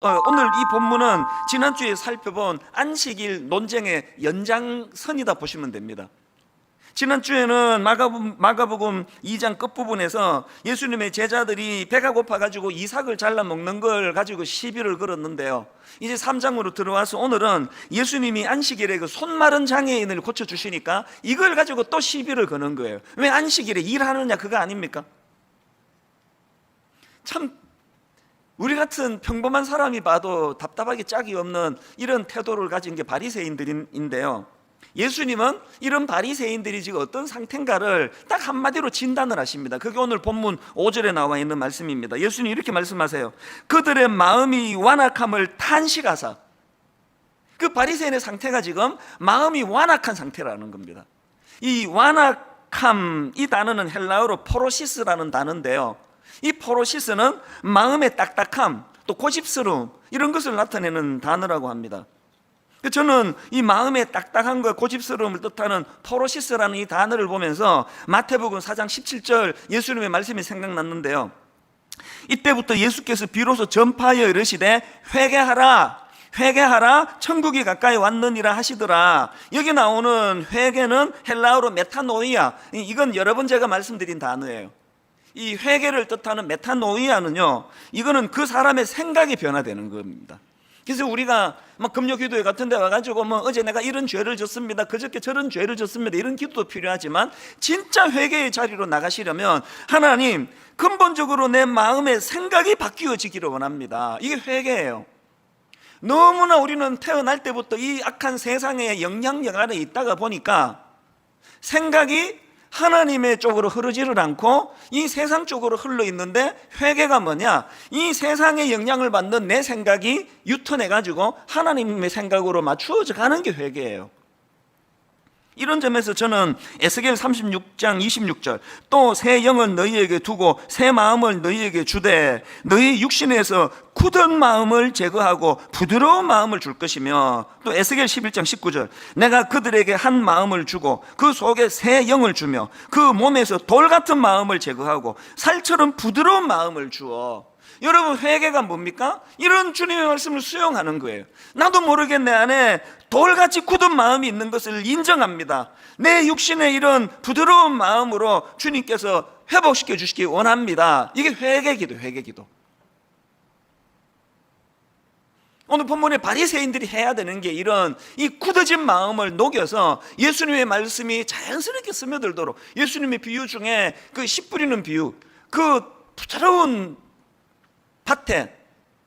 오늘 이 본문은 지난주에 살펴본 안식일 논쟁의 연장선이다 보시면 됩니다. 지난주에는 마가복음 2장 끝부분에서 예수님의 제자들이 배가 고파가지고 이삭을 잘라 먹는 걸 가지고 시비를 걸었는데요, 이제 3장으로 들어와서 오늘은 예수님이 안식일에 그 손 마른 장애인을 고쳐주시니까 이걸 가지고 또 시비를 거는 거예요. 왜 안식일에 일하느냐, 그거 아닙니까? 참 우리 같은 평범한 사람이 봐도 답답하게 짝이 없는 이런 태도를 가진 게 바리새인들인데요, 예수님은 이런 바리새인들이 지금 어떤 상태인가를 딱 한마디로 진단을 하십니다. 그게 오늘 본문 5절에 나와 있는 말씀입니다. 예수님이 이렇게 말씀하세요. 그들의 마음이 완악함을 탄식하사. 그 바리새인의 상태가 지금 마음이 완악한 상태라는 겁니다. 이 완악함, 이 단어는 헬라어로 포로시스라는 단어인데요, 이 포로시스는 마음의 딱딱함, 또 고집스러움, 이런 것을 나타내는 단어라고 합니다. 저는 이 마음의 딱딱한 것, 고집스러움을 뜻하는 포로시스라는 이 단어를 보면서 마태복음 4장 17절 예수님의 말씀이 생각났는데요, 이때부터 예수께서 비로소 전파하여 이르시되 회개하라, 회개하라, 천국이 가까이 왔느니라 하시더라. 여기 나오는 회개는 헬라어로 메타노이아, 이건 여러 번 제가 말씀드린 단어예요. 이 회개를 뜻하는 메타노이아는요, 이거는 그 사람의 생각이 변화되는 겁니다. 그래서 우리가 막 금요 기도회 같은 데 와가지고 어제 내가 이런 죄를 졌습니다, 그저께 저런 죄를 졌습니다, 이런 기도도 필요하지만 진짜 회개의 자리로 나가시려면 하나님, 근본적으로 내 마음의 생각이 바뀌어지기를 원합니다. 이게 회개예요. 너무나 우리는 태어날 때부터 이 악한 세상의 영향력 아래 있다가 보니까 생각이 하나님의 쪽으로 흐르지를 않고 이 세상 쪽으로 흘러 있는데, 회개가 뭐냐? 이 세상의 영향을 받는 내 생각이 유턴해가지고 하나님의 생각으로 맞추어져 가는 게 회개예요. 이런 점에서 저는 에스겔 36장 26절 또 새 영을 너희에게 두고 새 마음을 너희에게 주되 너희 육신에서 굳은 마음을 제거하고 부드러운 마음을 줄 것이며, 또 에스겔 11장 19절 내가 그들에게 한 마음을 주고 그 속에 새 영을 주며 그 몸에서 돌 같은 마음을 제거하고 살처럼 부드러운 마음을 주어. 여러분, 회개가 뭡니까? 이런 주님의 말씀을 수용하는 거예요. 나도 모르게 내 안에 돌같이 굳은 마음이 있는 것을 인정합니다. 내 육신의 이런 부드러운 마음으로 주님께서 회복시켜 주시기 원합니다. 이게 회개기도, 회개기도. 오늘 본문에 바리새인들이 해야 되는 게 이런 이 굳어진 마음을 녹여서 예수님의 말씀이 자연스럽게 스며들도록, 예수님의 비유 중에 그 씨 뿌리는 비유, 그 부드러운 밭에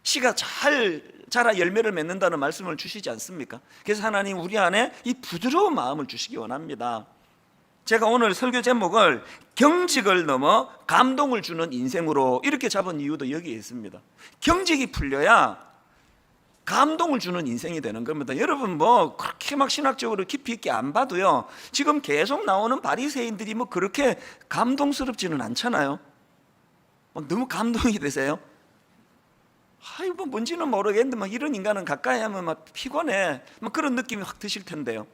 씨가 잘 자라 열매를 맺는다는 말씀을 주시지 않습니까? 그래서 하나님, 우리 안에 이 부드러운 마음을 주시기 원합니다. 제가 오늘 설교 제목을 경직을 넘어 감동을 주는 인생으로 이렇게 잡은 이유도 여기에 있습니다. 경직이 풀려야 감동을 주는 인생이 되는 겁니다. 여러분, 그렇게 막 신학적으로 깊이 있게 안 봐도요, 지금 계속 나오는 바리새인들이 그렇게 감동스럽지는 않잖아요. 너무 감동이 되세요? 뭔지는 모르겠는데 이런 인간은 가까이 하면 피곤해, 그런 느낌이 확 드실 텐데요,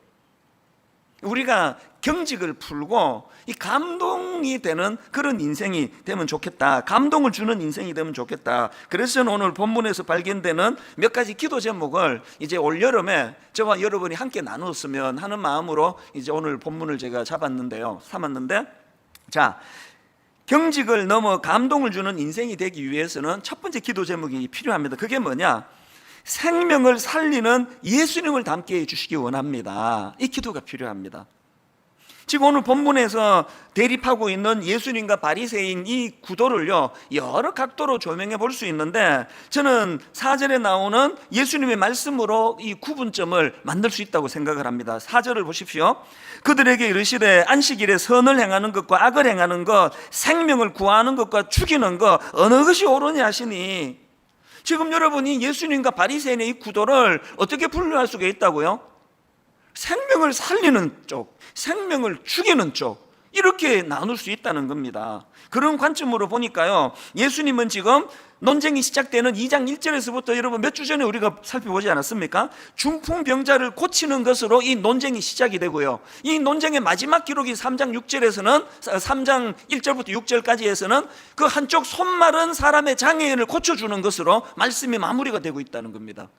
우리가 경직을 풀고 이 감동이 되는 그런 인생이 되면 좋겠다, 감동을 주는 인생이 되면 좋겠다. 그래서 저는 오늘 본문에서 발견되는 몇 가지 기도 제목을 이제 올여름에 저와 여러분이 함께 나눴으면 하는 마음으로 이제 오늘 본문을 제가 삼았는데, 자, 경직을 넘어 감동을 주는 인생이 되기 위해서는 첫 번째 기도 제목이 필요합니다. 그게 뭐냐? 생명을 살리는 예수님을 닮게 해주시기 원합니다. 이 기도가 필요합니다. 지금 오늘 본문에서 대립하고 있는 예수님과 바리새인 이 구도를요, 여러 각도로 조명해 볼 수 있는데, 저는 4절에 나오는 예수님의 말씀으로 이 구분점을 만들 수 있다고 생각을 합니다. 4절을 보십시오. 그들에게 이르시되 안식일에 선을 행하는 것과 악을 행하는 것, 생명을 구하는 것과 죽이는 것, 어느 것이 옳으냐 하시니. 지금 여러분이 예수님과 바리새인의 이 구도를 어떻게 분류할 수가 있다고요? 생명을 살리는 쪽, 생명을 죽이는 쪽, 이렇게 나눌 수 있다는 겁니다. 그런 관점으로 보니까요, 예수님은 지금 논쟁이 시작되는 2장 1절에서부터 여러분 몇 주 전에 우리가 살펴보지 않았습니까? 중풍병자를 고치는 것으로 이 논쟁이 시작이 되고요, 이 논쟁의 마지막 기록이 3장 6절에서는 3장 1절부터 6절까지에서는 그 한쪽 손 마른 사람의 장애인을 고쳐주는 것으로 말씀이 마무리가 되고 있다는 겁니다.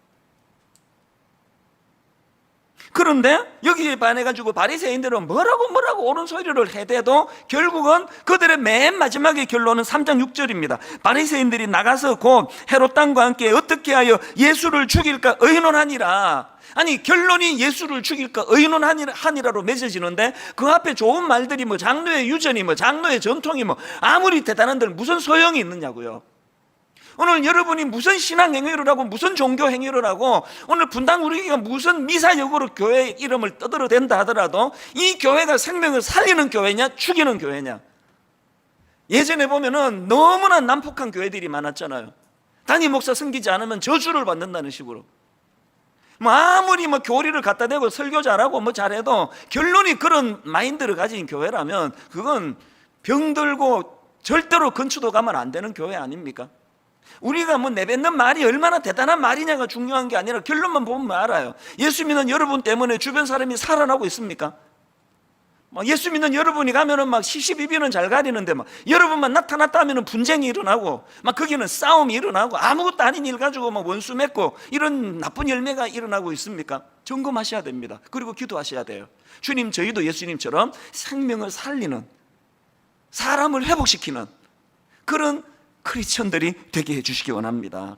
그런데 여기에 반해가지고 바리새인들은 뭐라고 옳은 소리를 해대도 결국은 그들의 맨 마지막의 결론은 3장 6절입니다. 바리새인들이 나가서 곧 헤롯 왕과 함께 어떻게 하여 예수를 죽일까 의논하니라. 아니, 결론이 예수를 죽일까 의논하니라로 맺어지는데 그 앞에 좋은 말들이 뭐 장로의 유전이 뭐 장로의 전통이 뭐 아무리 대단한들 무슨 소용이 있느냐고요. 오늘 여러분이 무슨 신앙 행위를 하고 무슨 종교 행위를 하고 오늘 분당 우리가 무슨 미사역으로 교회 이름을 떠들어댄다 하더라도 이 교회가 생명을 살리는 교회냐 죽이는 교회냐. 예전에 보면은 너무나 난폭한 교회들이 많았잖아요. 담임 목사 섬기지 않으면 저주를 받는다는 식으로. 뭐 아무리 뭐 교리를 갖다 대고 설교 잘하고 뭐 잘해도 결론이 그런 마인드를 가진 교회라면 그건 병들고 절대로 근처도 가면 안 되는 교회 아닙니까? 우리가 뭐 내뱉는 말이 얼마나 대단한 말이냐가 중요한 게 아니라 결론만 보면 알아요. 예수 믿는 여러분 때문에 주변 사람이 살아나고 있습니까? 예수 믿는 여러분이 가면은 막 시시비비는 잘 가리는데 막 여러분만 나타났다 하면은 분쟁이 일어나고 막 거기는 싸움이 일어나고 아무것도 아닌 일 가지고 막 원수 맺고 이런 나쁜 열매가 일어나고 있습니까? 점검하셔야 됩니다. 그리고 기도하셔야 돼요. 주님, 저희도 예수님처럼 생명을 살리는, 사람을 회복시키는 그런 크리스천들이 되게 해주시기 원합니다.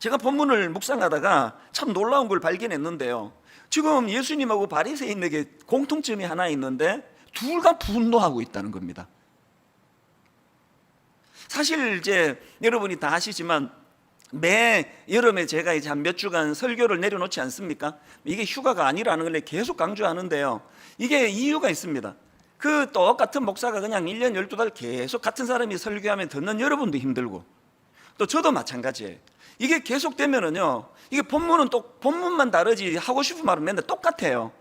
제가 본문을 묵상하다가 참 놀라운 걸 발견했는데요, 지금 예수님하고 바리새인에게 공통점이 하나 있는데 둘 다 분노하고 있다는 겁니다. 사실 이제 여러분이 다 아시지만 매 여름에 제가 이제 한 몇 주간 설교를 내려놓지 않습니까? 이게 휴가가 아니라는 걸 계속 강조하는데요, 이게 이유가 있습니다. 그 똑같은 목사가 그냥 1년 12달 계속 같은 사람이 설교하면 듣는 여러분도 힘들고 또 저도 마찬가지예요. 이게 계속되면은요, 이게 본문은 또 본문만 다르지 하고 싶은 말은 맨날 똑같아요.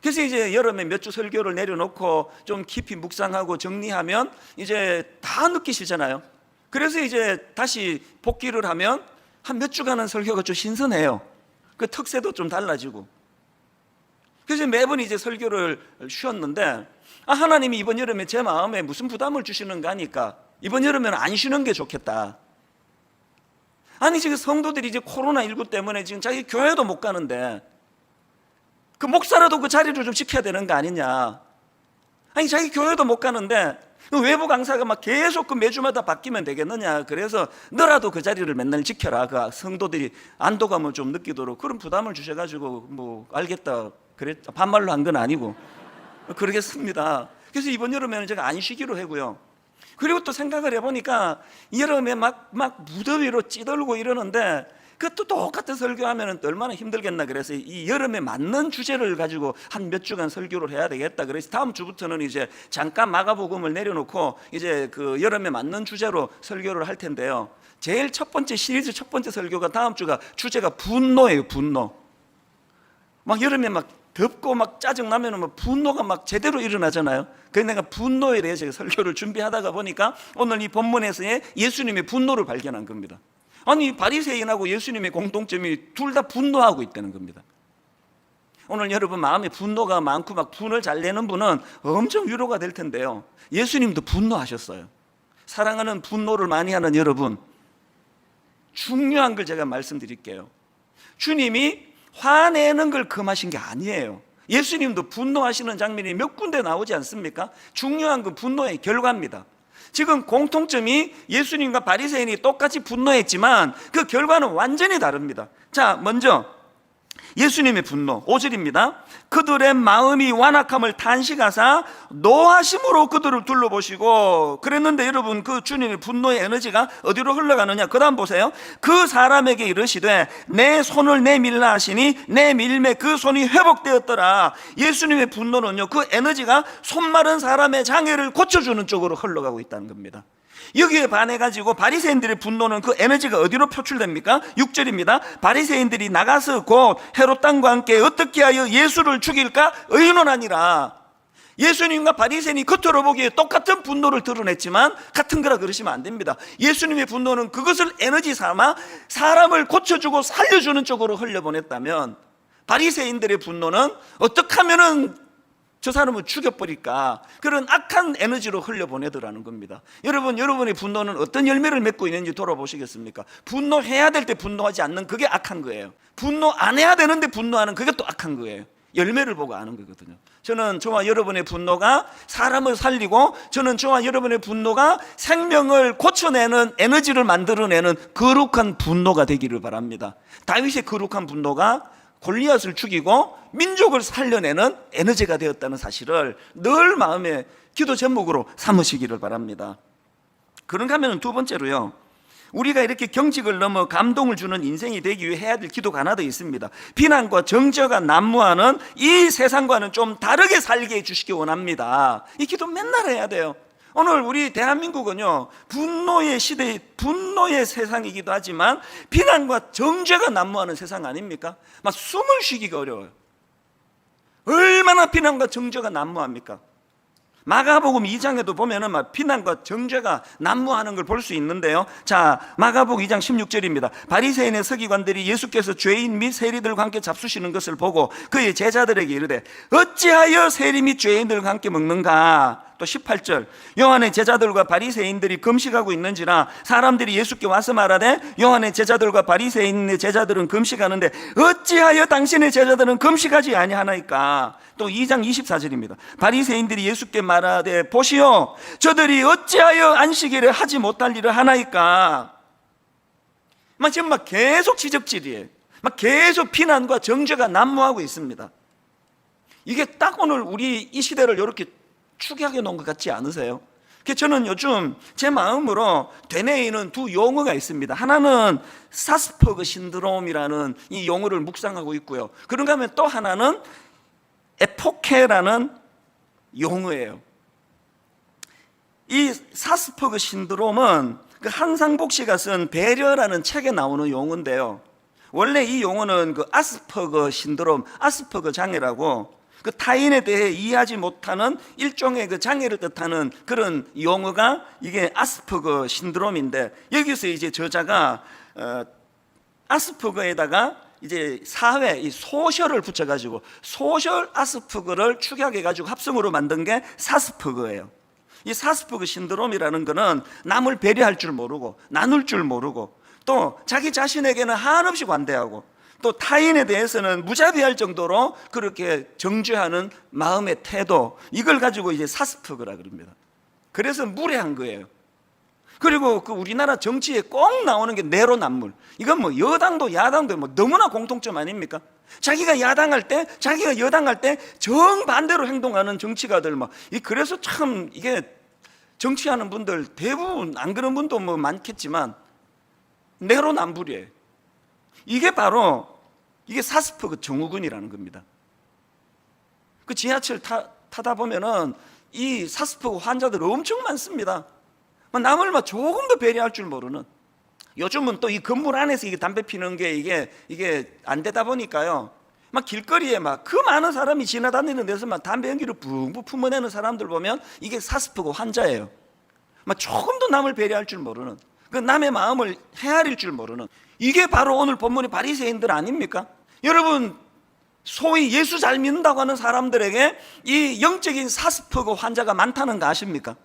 그래서 이제 여름에 몇 주 설교를 내려놓고 좀 깊이 묵상하고 정리하면 이제 다 느끼시잖아요. 그래서 이제 다시 복귀를 하면 한 몇 주간은 설교가 좀 신선해요. 그 특색도 좀 달라지고. 그래서 매번 이제 설교를 쉬었는데 하나님이 이번 여름에 제 마음에 무슨 부담을 주시는가 하니까 이번 여름에는 안 쉬는 게 좋겠다. 아니, 지금 성도들이 이제 코로나19 때문에 지금 자기 교회도 못 가는데 그 목사라도 그 자리를 좀 지켜야 되는 거 아니냐. 아니, 자기 교회도 못 가는데 그 외부 강사가 막 계속 그 매주마다 바뀌면 되겠느냐. 그래서 너라도 그 자리를 맨날 지켜라. 그 성도들이 안도감을 좀 느끼도록 그런 부담을 주셔가지고 뭐 알겠다. 그래 반말로 한 건 아니고 그러겠습니다. 그래서 이번 여름에는 제가 안 쉬기로 하고요. 그리고 또 생각을 해보니까 여름에 막 무더위로 찌들고 이러는데 그것도 똑같은 설교하면 얼마나 힘들겠나. 그래서 이 여름에 맞는 주제를 가지고 한 몇 주간 설교를 해야 되겠다. 그래서 다음 주부터는 이제 잠깐 마가복음을 내려놓고 이제 그 여름에 맞는 주제로 설교를 할 텐데요, 제일 첫 번째 시리즈 첫 번째 설교가 다음 주가 주제가 분노예요. 분노. 막 여름에 막 덥고 막 짜증나면 막 분노가 막 제대로 일어나잖아요. 그래서 내가 분노에 대해서 설교를 준비하다가 보니까 오늘 이 본문에서의 예수님의 분노를 발견한 겁니다. 아니, 바리새인하고 예수님의 공통점이 둘 다 분노하고 있다는 겁니다. 오늘 여러분 마음에 분노가 많고 막 분을 잘 내는 분은 엄청 위로가 될 텐데요, 예수님도 분노하셨어요. 사랑하는 분노를 많이 하는 여러분, 중요한 걸 제가 말씀드릴게요. 주님이 화내는 걸 금하신 게 아니에요. 예수님도 분노하시는 장면이 몇 군데 나오지 않습니까? 중요한 건 분노의 결과입니다. 지금 공통점이 예수님과 바리새인이 똑같이 분노했지만 그 결과는 완전히 다릅니다. 자, 먼저 예수님의 분노 5절입니다. 그들의 마음이 완악함을 탄식하사 노하심으로 그들을 둘러보시고. 그랬는데 여러분, 그 주님의 분노의 에너지가 어디로 흘러가느냐, 그 다음 보세요. 그 사람에게 이르시되 내 손을 내밀라 하시니 내 밀매 그 손이 회복되었더라. 예수님의 분노는요, 그 에너지가 손 마른 사람의 장애를 고쳐주는 쪽으로 흘러가고 있다는 겁니다. 여기에 반해가지고 바리새인들의 분노는 그 에너지가 어디로 표출됩니까? 6절입니다. 바리새인들이 나가서 곧 헤롯 왕과 함께 어떻게 하여 예수를 죽일까 의논하니라. 예수님과 바리새인이 겉으로 보기에 똑같은 분노를 드러냈지만 같은 거라 그러시면 안 됩니다. 예수님의 분노는 그것을 에너지 삼아 사람을 고쳐주고 살려주는 쪽으로 흘려보냈다면, 바리새인들의 분노는 어떻게 하면은 저 사람을 죽여버릴까, 그런 악한 에너지로 흘려보내더라는 겁니다. 여러분, 여러분의 분노는 어떤 열매를 맺고 있는지 돌아보시겠습니까? 분노해야 될 때 분노하지 않는 그게 악한 거예요. 분노 안 해야 되는데 분노하는 그게 또 악한 거예요. 열매를 보고 아는 거거든요. 저는 저와 여러분의 분노가 사람을 살리고, 저는 저와 여러분의 분노가 생명을 고쳐내는 에너지를 만들어내는 거룩한 분노가 되기를 바랍니다. 다윗의 거룩한 분노가 골리앗을 죽이고 민족을 살려내는 에너지가 되었다는 사실을 늘 마음의 기도 제목으로 삼으시기를 바랍니다. 그런가 하면 두 번째로요, 우리가 이렇게 경직을 넘어 감동을 주는 인생이 되기 위해 해야 될 기도가 하나 더 있습니다. 비난과 정죄가 난무하는 이 세상과는 좀 다르게 살게 해주시기 원합니다. 이 기도 맨날 해야 돼요. 오늘 우리 대한민국은요, 분노의 시대, 분노의 세상이기도 하지만 비난과 정죄가 난무하는 세상 아닙니까? 막 숨을 쉬기가 어려워요. 얼마나 비난과 정죄가 난무합니까? 마가복음 2장에도 보면은 막 비난과 정죄가 난무하는 걸 볼 수 있는데요. 자, 마가복음 2장 16절입니다. 바리새인의 서기관들이 예수께서 죄인 및 세리들과 함께 잡수시는 것을 보고 그의 제자들에게 이르되 어찌하여 세리 및 죄인들과 함께 먹는가? 또 18절, 요한의 제자들과 바리새인들이 금식하고 있는지라 사람들이 예수께 와서 말하되 요한의 제자들과 바리새인의 제자들은 금식하는데 어찌하여 당신의 제자들은 금식하지 아니하나이까? 또 2장 24절입니다. 바리새인들이 예수께 말하되 보시오, 저들이 어찌하여 안식일에 하지 못할 일을 하나이까? 지금 막 계속 지적질이에요. 막 계속 비난과 정죄가 난무하고 있습니다. 이게 딱 오늘 우리 이 시대를 이렇게 축약해 놓은 것 같지 않으세요? 저는 요즘 제 마음으로 되뇌이는 두 용어가 있습니다. 하나는 사스퍼그 신드롬이라는 이 용어를 묵상하고 있고요. 그런가 하면 또 하나는 에포케라는 용어예요. 이 사스퍼그 신드롬은 그 한상복 씨가 쓴 배려라는 책에 나오는 용어인데요. 원래 이 용어는 그 아스퍼거 신드롬, 아스퍼거 장애라고, 그 타인에 대해 이해하지 못하는 일종의 그 장애를 뜻하는 그런 용어가 이게 아스퍼거 신드롬인데, 여기서 이제 저자가 아스퍼거에다가 이제 사회, 이 소셜을 붙여가지고 소셜 아스퍼거를 축약해가지고 합성으로 만든 게 사스퍼거예요. 이 사스퍼거 신드롬이라는 거는 남을 배려할 줄 모르고 나눌 줄 모르고 또 자기 자신에게는 한없이 관대하고 또 타인에 대해서는 무자비할 정도로 그렇게 정죄하는 마음의 태도, 이걸 가지고 이제 사스퍼거라 그럽니다. 그래서 무례한 거예요. 그리고 그 우리나라 정치에 꼭 나오는 게 내로남불. 이건 뭐 여당도 야당도 뭐 너무나 공통점 아닙니까? 자기가 야당할 때, 자기가 여당할 때 정반대로 행동하는 정치가들 뭐. 그래서 참 이게 정치하는 분들 대부분 안 그런 분도 뭐 많겠지만 내로남불이에요. 이게 바로 이게 사스퍼그 증후군이라는 겁니다. 그 지하철 타다 보면은 이 사스퍼그 환자들 엄청 많습니다. 남을 막 조금 더 배려할 줄 모르는. 요즘은 또 이 건물 안에서 이게 담배 피는 게 이게 안 되다 보니까요. 막 길거리에 막 그 많은 사람이 지나다니는 데서 막 담배 연기를 붕붕 품어내는 사람들 보면 이게 사스퍼그 환자예요. 막 조금 더 남을 배려할 줄 모르는, 그 남의 마음을 헤아릴 줄 모르는, 이게 바로 오늘 본문의 바리새인들 아닙니까? 여러분, 소위 예수 잘 믿는다고 하는 사람들에게 이 영적인 사스퍼그 환자가 많다는 거 아십니까?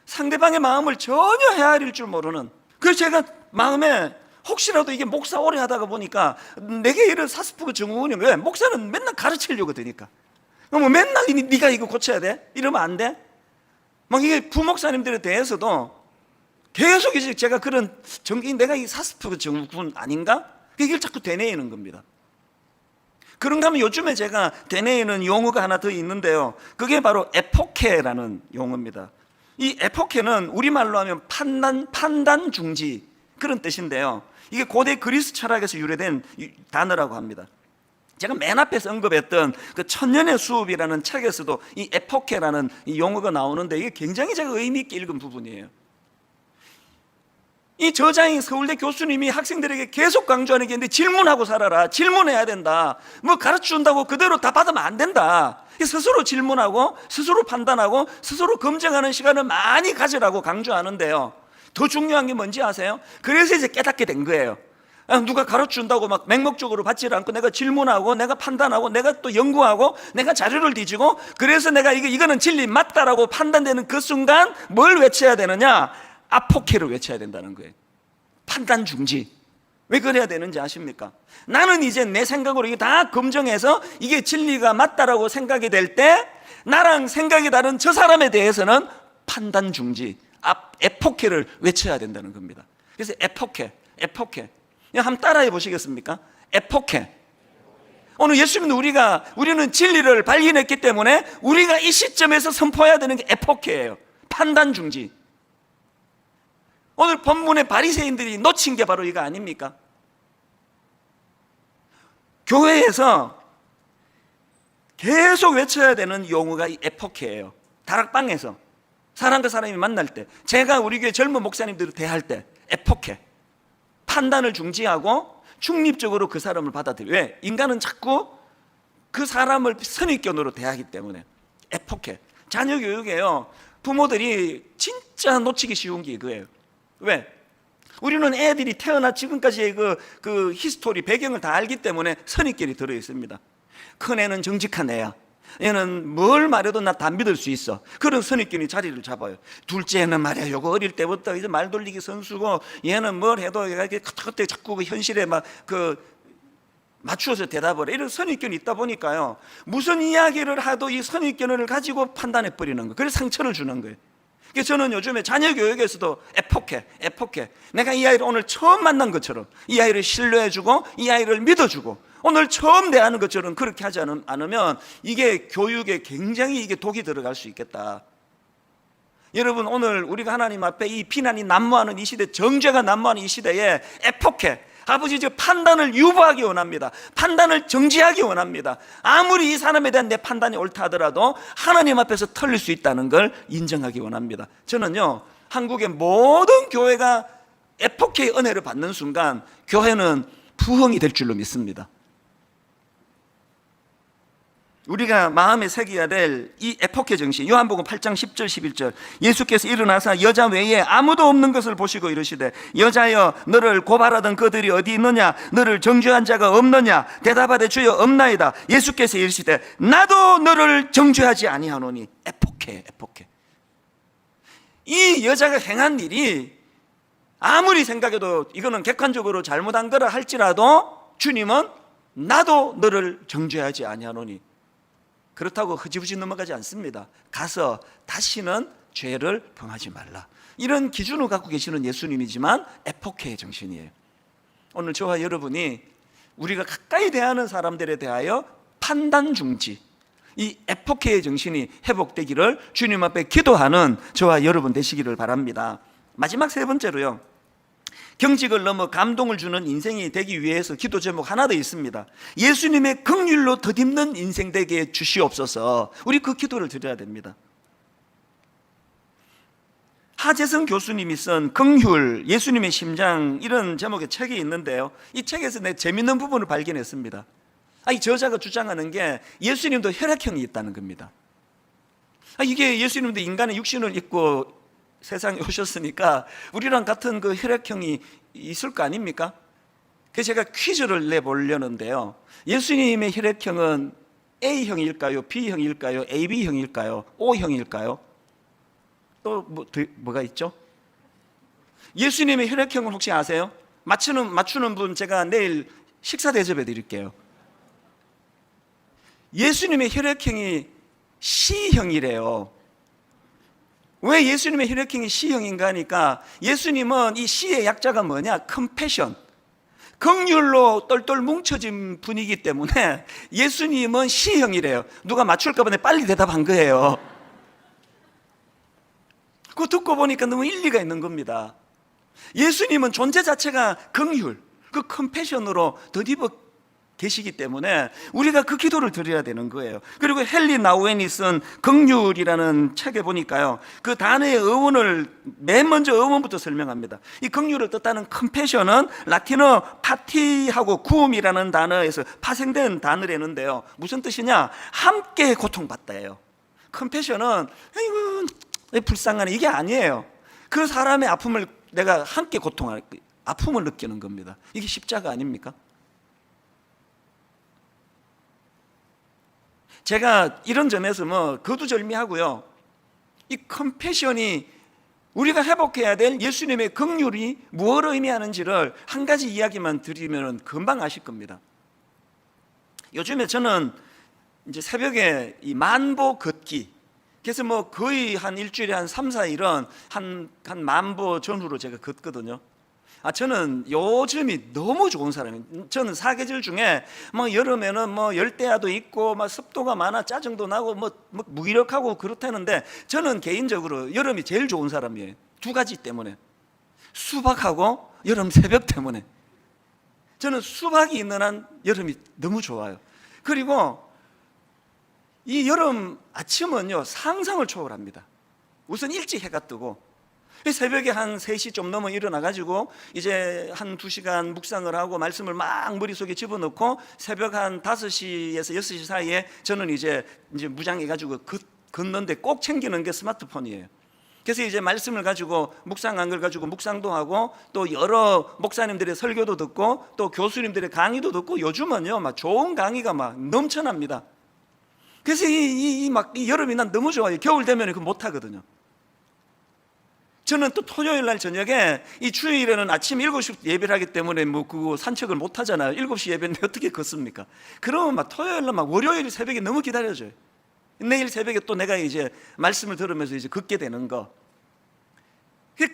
상대방의 마음을 전혀 헤아릴 줄 모르는. 그래서 제가 마음에 혹시라도 이게 목사 오래 하다가 보니까 내게 이런 사스퍼그 증후군이, 왜? 목사는 맨날 가르치려고 드니까. 뭐 맨날 네가 이거 고쳐야 돼? 이러면 안 돼? 막 이게 부목사님들에 대해서도 계속 이제 제가 그런 내가 이 사스퍼그 증후군 아닌가? 이걸 자꾸 되뇌이는 겁니다. 그런가 하면 요즘에 제가 되뇌이는 용어가 하나 더 있는데요. 그게 바로 에포케라는 용어입니다. 이 에포케는 우리말로 하면 판단 중지, 그런 뜻인데요. 이게 고대 그리스 철학에서 유래된 단어라고 합니다. 제가 맨 앞에서 언급했던 그 천년의 수업이라는 책에서도 이 에포케라는 이 용어가 나오는데 이게 굉장히 제가 의미 있게 읽은 부분이에요. 이 저자인 서울대 교수님이 학생들에게 계속 강조하는 게 있는데, 질문하고 살아라. 질문해야 된다. 뭐 가르쳐준다고 그대로 다 받으면 안 된다. 스스로 질문하고 스스로 판단하고 스스로 검증하는 시간을 많이 가지라고 강조하는데요, 더 중요한 게 뭔지 아세요? 그래서 이제 깨닫게 된 거예요. 누가 가르쳐준다고 막 맹목적으로 받지 않고 내가 질문하고 내가 판단하고 내가 또 연구하고 내가 자료를 뒤지고, 그래서 내가 이거는 진리 맞다라고 판단되는 그 순간 뭘 외쳐야 되느냐? 아포케를 외쳐야 된다는 거예요. 판단 중지. 왜 그래야 되는지 아십니까? 나는 이제 내 생각으로 이게 다 검증해서 이게 진리가 맞다라고 생각이 될 때, 나랑 생각이 다른 저 사람에 대해서는 판단 중지, 에포케를 외쳐야 된다는 겁니다. 그래서 에포케. 한번 따라해 보시겠습니까? 에포케. 오늘 예수 믿는 우리는 진리를 발견했기 때문에 우리가 이 시점에서 선포해야 되는 게 에포케예요. 판단 중지. 오늘 본문의 바리새인들이 놓친 게 바로 이거 아닙니까? 교회에서 계속 외쳐야 되는 용어가 이 에포케예요. 다락방에서 사람과 사람이 만날 때, 제가 우리 교회 젊은 목사님들을 대할 때 에포케. 판단을 중지하고 중립적으로 그 사람을 받아들여. 왜? 인간은 자꾸 그 사람을 선입견으로 대하기 때문에. 에포케. 자녀 교육에요, 부모들이 진짜 놓치기 쉬운 게 이거예요. 왜? 우리는 애들이 태어나 지금까지의 그 히스토리, 배경을 다 알기 때문에 선입견이 들어있습니다. 큰애는 정직한 애야. 얘는 뭘 말해도 나 다 믿을 수 있어. 그런 선입견이 자리를 잡아요. 둘째는 말이야, 요거 어릴 때부터 이제 말 돌리기 선수고, 얘는 뭘 해도 그때 자꾸 그 현실에 맞추어서 대답을 해. 이런 선입견이 있다 보니까요, 무슨 이야기를 하도 이 선입견을 가지고 판단해 버리는 거예요. 그래서 상처를 주는 거예요. 그래서 저는 요즘에 자녀 교육에서도 에포케. 내가 이 아이를 오늘 처음 만난 것처럼 이 아이를 신뢰해주고 이 아이를 믿어주고 오늘 처음 대하는 것처럼 그렇게 하지 않으면 이게 교육에 굉장히 이게 독이 들어갈 수 있겠다. 여러분, 오늘 우리가 하나님 앞에 이 비난이 난무하는 이 시대, 정죄가 난무하는 이 시대에 에포케, 아버지 저 판단을 유보하기 원합니다. 판단을 정지하기 원합니다. 아무리 이 사람에 대한 내 판단이 옳다 하더라도 하나님 앞에서 털릴 수 있다는 걸 인정하기 원합니다. 저는요, 한국의 모든 교회가 에포케의 은혜를 받는 순간 교회는 부흥이 될 줄로 믿습니다. 우리가 마음에 새겨야 될 이 에포케 정신, 요한복음 8장 10절 11절, 예수께서 일어나사 여자 외에 아무도 없는 것을 보시고 이르시되, 여자여 너를 고발하던 그들이 어디 있느냐? 너를 정죄한 자가 없느냐? 대답하되 주여 없나이다. 예수께서 이르시되 나도 너를 정죄하지 아니하노니. 에포케. 이 여자가 행한 일이 아무리 생각해도 이거는 객관적으로 잘못한 거라 할지라도 주님은 나도 너를 정죄하지 아니하노니, 그렇다고 흐지부지 넘어가지 않습니다. 가서 다시는 죄를 범하지 말라, 이런 기준을 갖고 계시는 예수님이지만 에포케의 정신이에요. 오늘 저와 여러분이 우리가 가까이 대하는 사람들에 대하여 판단 중지, 이 에포케의 정신이 회복되기를 주님 앞에 기도하는 저와 여러분 되시기를 바랍니다. 마지막 세 번째로요, 경직을 넘어 감동을 주는 인생이 되기 위해서 기도 제목 하나 더 있습니다. 예수님의 긍휼로 덧입는 인생 되게 주시옵소서. 우리 그 기도를 드려야 됩니다. 하재성 교수님이 쓴 긍휼, 예수님의 심장, 이런 제목의 책이 있는데요, 이 책에서 내 재밌는 부분을 발견했습니다. 이 저자가 주장하는 게 예수님도 혈액형이 있다는 겁니다. 이게 예수님도 인간의 육신을 입고 세상에 오셨으니까 우리랑 같은 그 혈액형이 있을 거 아닙니까? 그래서 제가 퀴즈를 내보려는데요, 예수님의 혈액형은 A형일까요? B형일까요? AB형일까요? O형일까요? 또 뭐가 있죠? 예수님의 혈액형은 혹시 아세요? 맞추는 분 제가 내일 식사 대접해 드릴게요. 예수님의 혈액형이 C형이래요. 왜 예수님의 혈액형이 C형인가 하니까, 예수님은 이 C의 약자가 뭐냐? 컴패션, 긍휼로 똘똘 뭉쳐진 분이기 때문에 예수님은 C형이래요. 누가 맞출까 봐 빨리 대답한 거예요. 그거 듣고 보니까 너무 일리가 있는 겁니다. 예수님은 존재 자체가 긍휼, 그 컴패션으로 덧입어 계시기 때문에 우리가 그 기도를 드려야 되는 거예요. 그리고 헨리 나우엔이 쓴 긍휼이라는 책에 보니까요, 그 단어의 어원을 맨 먼저 어원부터 설명합니다. 이 긍휼을 뜻하는 컴패션은 라틴어 파티하고 구움이라는 단어에서 파생된 단어라는데요, 무슨 뜻이냐? 함께 고통받다예요. 컴패션은 아이고 불쌍하네, 이게 아니에요. 그 사람의 아픔을 내가 함께 아픔을 느끼는 겁니다. 이게 십자가 아닙니까? 제가 이런 점에서 거두절미하고요, 이 컴패션이 우리가 회복해야 될 예수님의 긍휼이 무엇을 의미하는지를 한 가지 이야기만 드리면 금방 아실 겁니다. 요즘에 저는 이제 새벽에 이 만보 걷기, 그래서 거의 한 일주일에 한 3, 4일은 한 만보 전후로 제가 걷거든요. 저는 요즘이 너무 좋은 사람이에요. 저는 사계절 중에 여름에는 열대야도 있고 습도가 많아 짜증도 나고 무기력하고 그렇다는데, 저는 개인적으로 여름이 제일 좋은 사람이에요. 두 가지 때문에. 수박하고 여름 새벽 때문에. 저는 수박이 있는 한 여름이 너무 좋아요. 그리고 이 여름 아침은요, 상상을 초월합니다. 우선 일찍 해가 뜨고, 새벽에 한 3시 좀 넘어 일어나가지고 이제 한 2시간 묵상을 하고 말씀을 막 머릿속에 집어넣고, 새벽 한 5시에서 6시 사이에 저는 이제 무장해가지고 걷는데 꼭 챙기는 게 스마트폰이에요. 그래서 이제 말씀을 가지고 묵상한 걸 가지고 묵상도 하고, 또 여러 목사님들의 설교도 듣고, 또 교수님들의 강의도 듣고, 요즘은요 막 좋은 강의가 막 넘쳐납니다. 그래서 이 여름이 난 너무 좋아요. 겨울 되면 그거 못 하거든요. 저는 또 토요일 날 저녁에, 이 주일에는 아침 7시 예배를 하기 때문에 그거 산책을 못 하잖아요. 7시 예배인데 어떻게 걷습니까? 그러면 토요일 날 월요일 새벽에 너무 기다려져요. 내일 새벽에 또 내가 이제 말씀을 들으면서 이제 걷게 되는 거.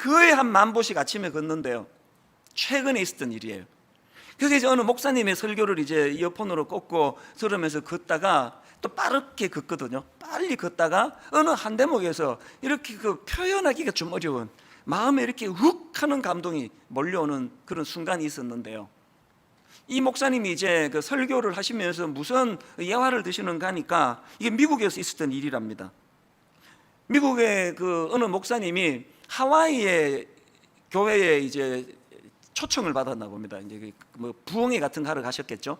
거의 한 10,000보씩 아침에 걷는데요, 최근에 있었던 일이에요. 그래서 이제 어느 목사님의 설교를 이제 이어폰으로 꽂고 들으면서 걷다가 또 빠르게 걷거든요. 빨리 걷다가 어느 한 대목에서 이렇게 표현하기가 좀 어려운, 마음에 이렇게 훅 하는 감동이 몰려오는 그런 순간이 있었는데요, 이 목사님이 이제 그 설교를 하시면서 무슨 예화를 드시는가 하니까 이게 미국에서 있었던 일이랍니다. 미국의 그 어느 목사님이 하와이의 교회에 이제 초청을 받았나 봅니다. 이제 부흥회 같은 거 하러 가셨겠죠.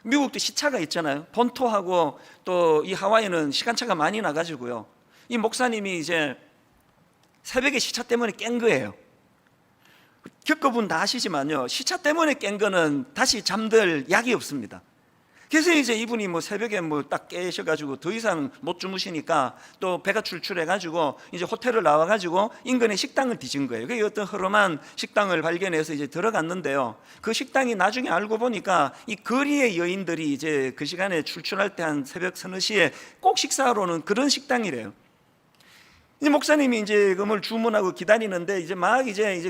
미국도 시차가 있잖아요. 본토하고 또 이 하와이는 시간차가 많이 나가지고요, 이 목사님이 이제 새벽에 시차 때문에 깬 거예요. 겪어본 다 아시지만요, 시차 때문에 깬 거는 다시 잠들 약이 없습니다. 그래서 이제 이분이 새벽에 딱 깨셔가지고 더 이상 못 주무시니까 또 배가 출출해가지고 이제 호텔을 나와가지고 인근에 식당을 뒤진 거예요. 그게 어떤 허름한 식당을 발견해서 이제 들어갔는데요, 그 식당이 나중에 알고 보니까 이 거리의 여인들이 이제 그 시간에 출출할 때 한 새벽 서너 시에 꼭 식사하러 오는 그런 식당이래요. 이 목사님이 이제 그걸 주문하고 기다리는데 이제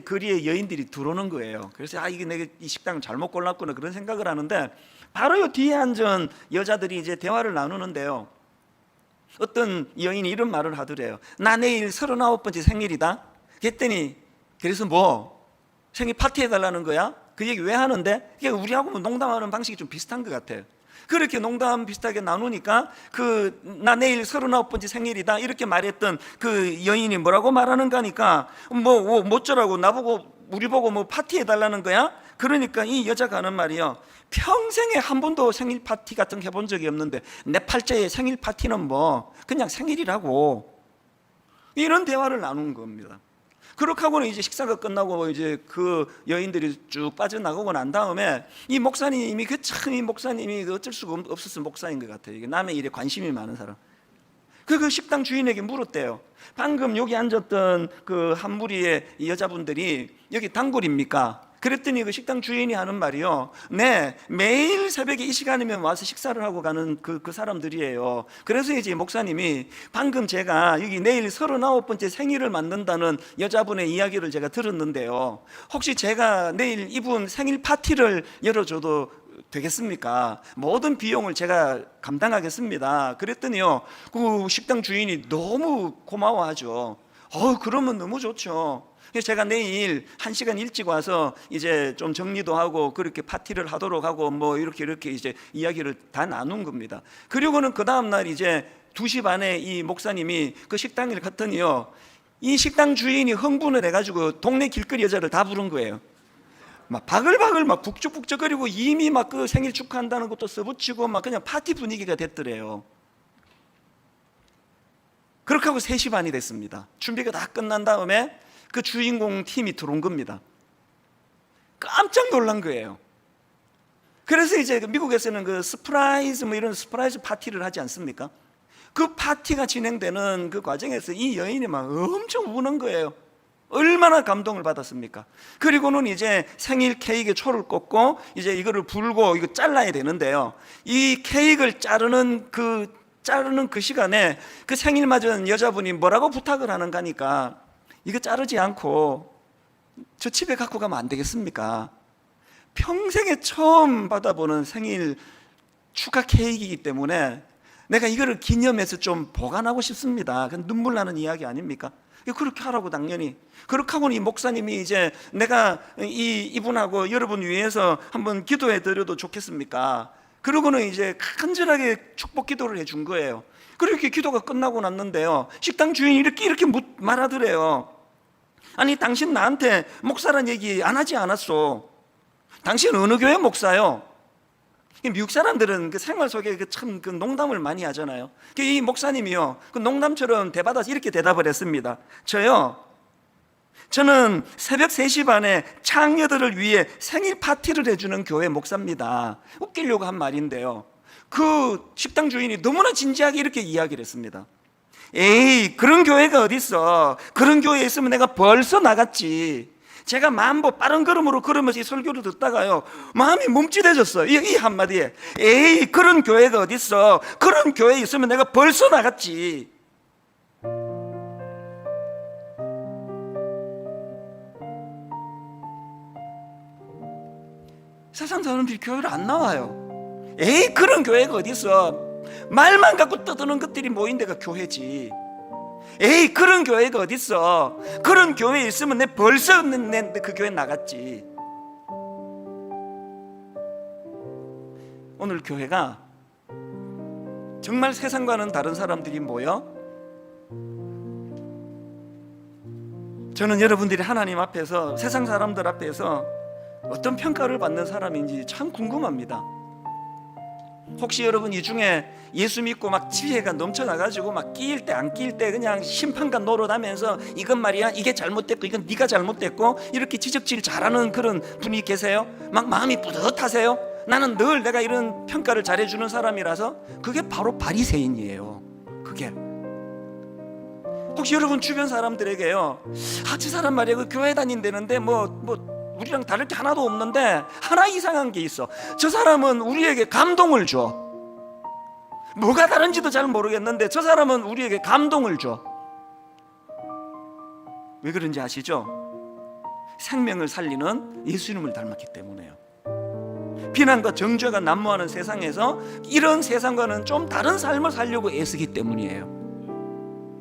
거리에 여인들이 들어오는 거예요. 그래서 이게 내가 이 식당을 잘못 골랐구나 그런 생각을 하는데, 바로 요 뒤에 앉은 여자들이 이제 대화를 나누는데요, 어떤 여인이 이런 말을 하더래요. 나 내일 39번째 생일이다. 그랬더니 그래서 생일 파티 해달라는 거야? 그 얘기 왜 하는데? 그게 우리하고 농담하는 방식이 좀 비슷한 것 같아요. 그렇게 농담 비슷하게 나누니까 나 내일 39번째 생일이다 이렇게 말했던 그 여인이 뭐라고 말하는가 하니까 뭐쩌라고 우리 보고 파티 해달라는 거야? 그러니까 이 여자가 하는 말이요, 평생에 한 번도 생일 파티 같은 거 해본 적이 없는데 내 팔자의 생일 파티는 그냥 생일이라고, 이런 대화를 나눈 겁니다. 그렇게 하고는 이제 식사가 끝나고 이제 그 여인들이 쭉 빠져나가고 난 다음에 이 목사님이 이 목사님이 어쩔 수가 없었던 목사인 것 같아요. 이게 남의 일에 관심이 많은 사람. 그 식당 주인에게 물었대요. 방금 여기 앉았던 그 한 무리의 여자분들이 여기 단골입니까? 그랬더니 그 식당 주인이 하는 말이요, 네, 매일 새벽에 이 시간이면 와서 식사를 하고 가는 그 사람들이에요. 그래서 이제 목사님이 방금 제가 여기 내일 39번째 생일을 맞는다는 여자분의 이야기를 제가 들었는데요, 혹시 제가 내일 이분 생일 파티를 열어줘도 되겠습니까? 모든 비용을 제가 감당하겠습니다. 그랬더니요, 그 식당 주인이 너무 고마워하죠. 그러면 너무 좋죠. 그래서 제가 내일 1시간 일찍 와서 이제 좀 정리도 하고 그렇게 파티를 하도록 하고 뭐 이렇게 이제 이야기를 다 나눈 겁니다. 그리고는 그 다음날 이제 2시 반에 이 목사님이 그 식당을 갔더니요, 이 식당 주인이 흥분을 해가지고 동네 길거리 여자를 다 부른 거예요. 막 바글바글 막 북적북적거리고 이미 막 그 생일 축하한다는 것도 써붙이고 막 그냥 파티 분위기가 됐더래요. 그렇게 하고 3시 반이 됐습니다. 준비가 다 끝난 다음에 그 주인공 팀이 들어온 겁니다. 깜짝 놀란 거예요. 그래서 이제 미국에서는 그 서프라이즈 뭐 이런 서프라이즈 파티를 하지 않습니까? 그 파티가 진행되는 그 과정에서 이 여인이 막 엄청 우는 거예요. 얼마나 감동을 받았습니까? 그리고는 이제 생일 케이크에 초를 꽂고 이제 이거를 불고 이거 잘라야 되는데요, 이 케이크를 자르는 그 시간에 그 생일 맞은 여자분이 뭐라고 부탁을 하는가 하니까, 이거 자르지 않고 저 집에 갖고 가면 안 되겠습니까? 평생에 처음 받아보는 생일 축하 케이크이기 때문에 내가 이거를 기념해서 좀 보관하고 싶습니다. 눈물 나는 이야기 아닙니까? 그렇게 하라고 당연히. 그렇게 하고는 이 목사님이 이제 내가 이분하고 여러분 위해서 한번 기도해 드려도 좋겠습니까? 그러고는 이제 간절하게 축복 기도를 해준 거예요. 그렇게 기도가 끝나고 났는데요, 식당 주인이 이렇게 말하더래요. 아니, 당신 나한테 목사란 얘기 안 하지 않았어? 당신 어느 교회 목사요? 미국 사람들은 그 생활 속에 참 그 농담을 많이 하잖아요. 이 목사님이요, 그 농담처럼 대받아서 이렇게 대답을 했습니다. 저는 새벽 3시 반에 창녀들을 위해 생일 파티를 해주는 교회 목사입니다. 웃기려고 한 말인데요, 그 식당 주인이 너무나 진지하게 이렇게 이야기를 했습니다. 에이, 그런 교회가 어딨어? 그런 교회에 있으면 내가 벌써 나갔지. 제가 만보 빠른 걸음으로 걸으면서 이 설교를 듣다가요, 마음이 멈칫해졌어요. 이 한마디에, 에이, 그런 교회가 어딨어? 그런 교회에 있으면 내가 벌써 나갔지. 세상 사람들이 교회를 안 나와요. 에이, 그런 교회가 어딨어? 말만 갖고 떠드는 것들이 모인 데가 교회지. 에이, 그런 교회가 어딨어? 그런 교회에 있으면 내 벌써 그 교회 나갔지. 오늘 교회가 정말 세상과는 다른 사람들이 모여, 저는 여러분들이 하나님 앞에서, 세상 사람들 앞에서 어떤 평가를 받는 사람인지 참 궁금합니다. 혹시 여러분 이 중에 예수 믿고 막 지혜가 넘쳐나가지고 막 끼일 때 안 끼일 때 그냥 심판관 노릇하면서 이건 말이야, 이게 잘못됐고 이건 네가 잘못됐고 이렇게 지적질 잘하는 그런 분이 계세요? 막 마음이 뿌듯하세요? 나는 늘 내가 이런 평가를 잘해주는 사람이라서. 그게 바로 바리새인이에요. 그게 혹시 여러분 주변 사람들에게요, 저 사람 말이야, 그 교회 다닌다는데 뭐 우리랑 다를 게 하나도 없는데 하나 이상한 게 있어. 저 사람은 우리에게 감동을 줘. 뭐가 다른지도 잘 모르겠는데 저 사람은 우리에게 감동을 줘. 왜 그런지 아시죠? 생명을 살리는 예수님을 닮았기 때문에요. 비난과 정죄가 난무하는 세상에서 이런 세상과는 좀 다른 삶을 살려고 애쓰기 때문이에요.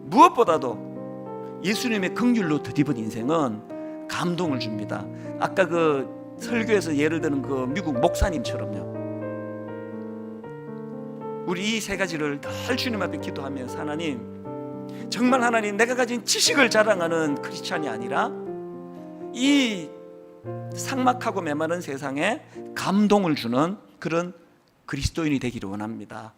무엇보다도 예수님의 긍휼로 덧입은 인생은 감동을 줍니다. 아까 그 설교에서 예를 드는 그 미국 목사님처럼요. 우리 이 3가지를 늘 주님 앞에 기도하면서, 하나님, 정말 하나님, 내가 가진 지식을 자랑하는 크리스찬이 아니라 이 삭막하고 메마른 세상에 감동을 주는 그런 그리스도인이 되기를 원합니다.